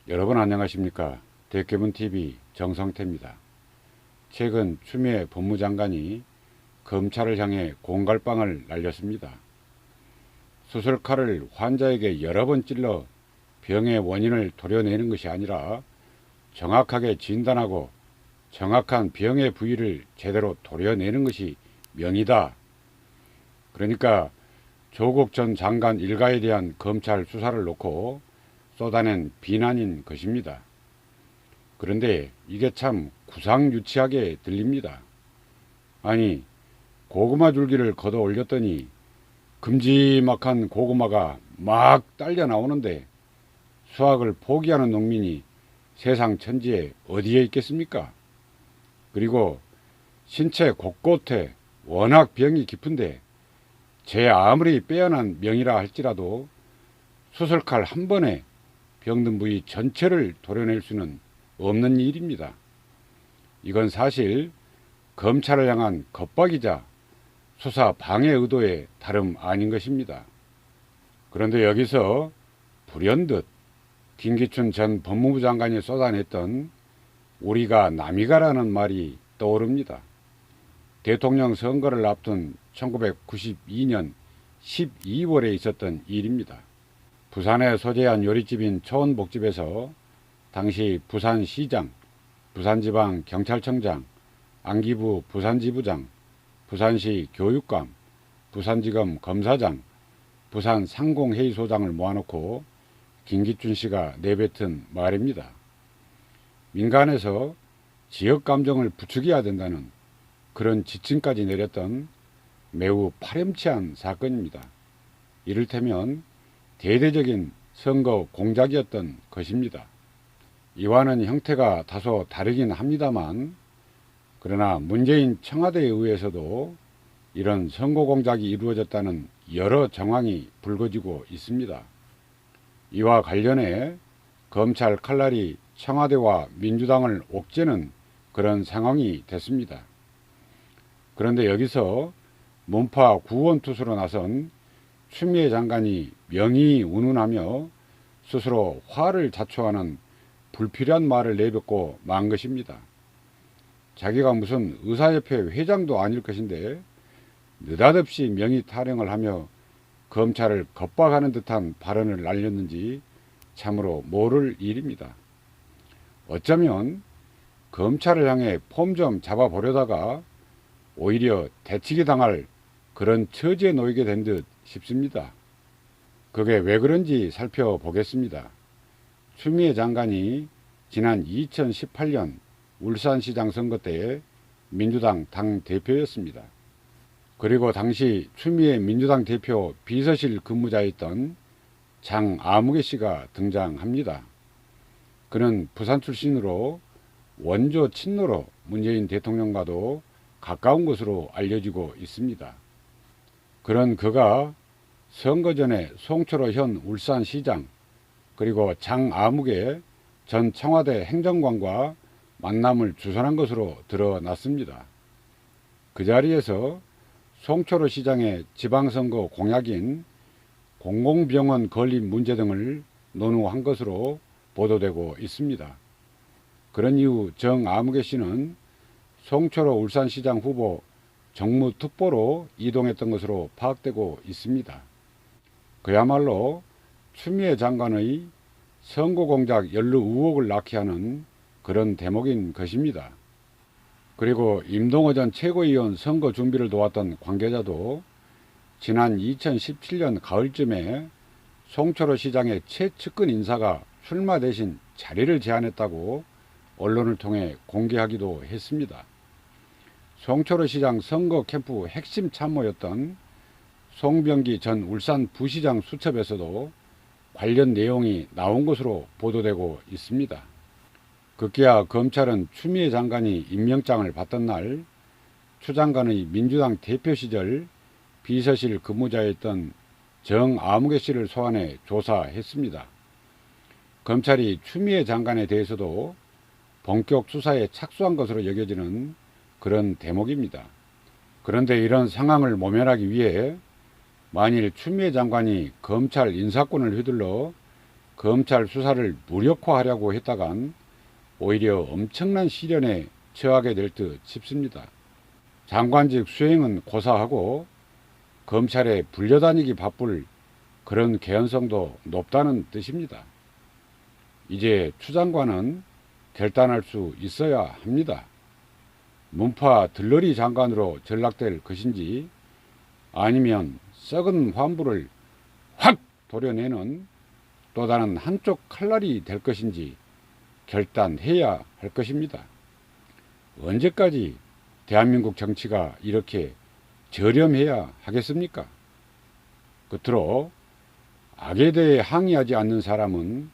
여러분 안녕하십니까? 대깨문TV 정성태입니다. 최근 추미애 법무장관이 검찰을 향해 공갈빵을 날렸습니다. 수술칼을 환자에게 여러 번 찔러 병의 원인을 도려내는 것이 아니라 정확하게 진단하고 정확한 병의 부위를 제대로 도려내는 것이 명이다. 그러니까 조국 전 장관 일가에 대한 검찰 수사를 놓고 쏟아낸 비난인 것입니다. 그런데 이게 참 구상유치하게 들립니다. 아니, 고구마 줄기를 걷어 올렸더니 큼지막한 고구마가 막 딸려 나오는데 수확을 포기하는 농민이 세상 천지에 어디에 있겠습니까? 그리고 신체 곳곳에 워낙 병이 깊은데 제 아무리 빼어난 명이라 할지라도 수술칼 한 번에 병든 부위 전체를 도려낼 수는 없는 일입니다. 이건 사실 검찰을 향한 겁박이자 수사 방해 의도의 다름 아닌 것입니다. 그런데 여기서 불현듯 김기춘 전 법무부 장관이 쏟아냈던 우리가 남이가라는 말이 떠오릅니다. 대통령 선거를 앞둔 1992년 12월에 있었던 일입니다. 부산에 소재한 요리집인 초원복집에서 당시 부산시장, 부산지방경찰청장, 안기부 부산지부장, 부산시 교육감, 부산지검 검사장, 부산상공회의소장을 모아놓고 김기춘 씨가 내뱉은 말입니다. 민간에서 지역감정을 부추겨야 된다는 그런 지침까지 내렸던 매우 파렴치한 사건입니다. 이를테면 대대적인 선거 공작이었던 것입니다. 이와는 형태가 다소 다르긴 합니다만 그러나 문재인 청와대에 의해서도 이런 선거 공작이 이루어졌다는 여러 정황이 불거지고 있습니다. 이와 관련해 검찰 칼날이 청와대와 민주당을 옥죄는 그런 상황이 됐습니다. 그런데 여기서 문파 구원투수로 나선 추미애 장관이 명의 운운하며 스스로 화를 자초하는 불필요한 말을 내뱉고 만 것입니다. 자기가 무슨 의사협회 회장도 아닐 것인데 느닷없이 명의 타령을 하며 검찰을 겁박하는 듯한 발언을 날렸는지 참으로 모를 일입니다. 어쩌면 검찰을 향해 폼 좀 잡아보려다가 오히려 대치기 당할 그런 처지에 놓이게 된 듯 싶습니다. 그게 왜 그런지 살펴보겠습니다. 추미애 장관이 지난 2018년 울산시장 선거 때 민주당 당대표였습니다. 그리고 당시 추미애 민주당 대표 비서실 근무자였던 장아무개 씨가 등장합니다. 그는 부산 출신으로 원조 친노로 문재인 대통령과도 가까운 것으로 알려지고 있습니다. 그런 그가 선거 전에 송철호 현 울산시장 그리고 장아무개 전 청와대 행정관과 만남을 주선한 것으로 드러났습니다. 그 자리에서 송철호 시장의 지방선거 공약인 공공병원 건립 문제 등을 논의한 것으로 보도되고 있습니다. 그런 이후 정아무개 씨는 송철호 울산시장 후보 정무특보로 이동했던 것으로 파악되고 있습니다. 그야말로 추미애 장관의 선거공작 연루 의혹을 낳게 하는 그런 대목인 것입니다. 그리고 임동호 전 최고위원 선거 준비를 도왔던 관계자도 지난 2017년 가을쯤에 송철호 시장의 최측근 인사가 출마 대신 자리를 제안했다고 언론을 통해 공개하기도 했습니다. 송철호 시장 선거 캠프 핵심 참모였던 송병기 전 울산 부시장 수첩에서도 관련 내용이 나온 것으로 보도되고 있습니다. 급기야 검찰은 추미애 장관이 임명장을 받던 날 추 장관의 민주당 대표 시절 비서실 근무자였던 정아무개 씨를 소환해 조사했습니다. 검찰이 추미애 장관에 대해서도 본격 수사에 착수한 것으로 여겨지는 그런 대목입니다. 그런데 이런 상황을 모면하기 위해 만일 추미애 장관이 검찰 인사권을 휘둘러 검찰 수사를 무력화하려고 했다간 오히려 엄청난 시련에 처하게 될 듯 싶습니다. 장관직 수행은 고사하고 검찰에 불려다니기 바쁠 그런 개연성도 높다는 뜻입니다. 이제 추 장관은 결단할 수 있어야 합니다. 문파 들러리 장관으로 전락될 것인지 아니면 썩은 환부를 확 도려내는 또 다른 한쪽 칼날이 될 것인지 결단해야 할 것입니다. 언제까지 대한민국 정치가 이렇게 저렴해야 하겠습니까? 끝으로 악에 대해 항의하지 않는 사람은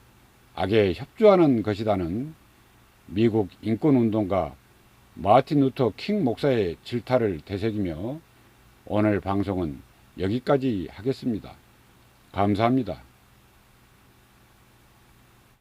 악에 협조하는 것이라는 미국 인권운동가 마틴 루터 킹 목사의 질타를 되새기며 오늘 방송은 여기까지 하겠습니다. 감사합니다.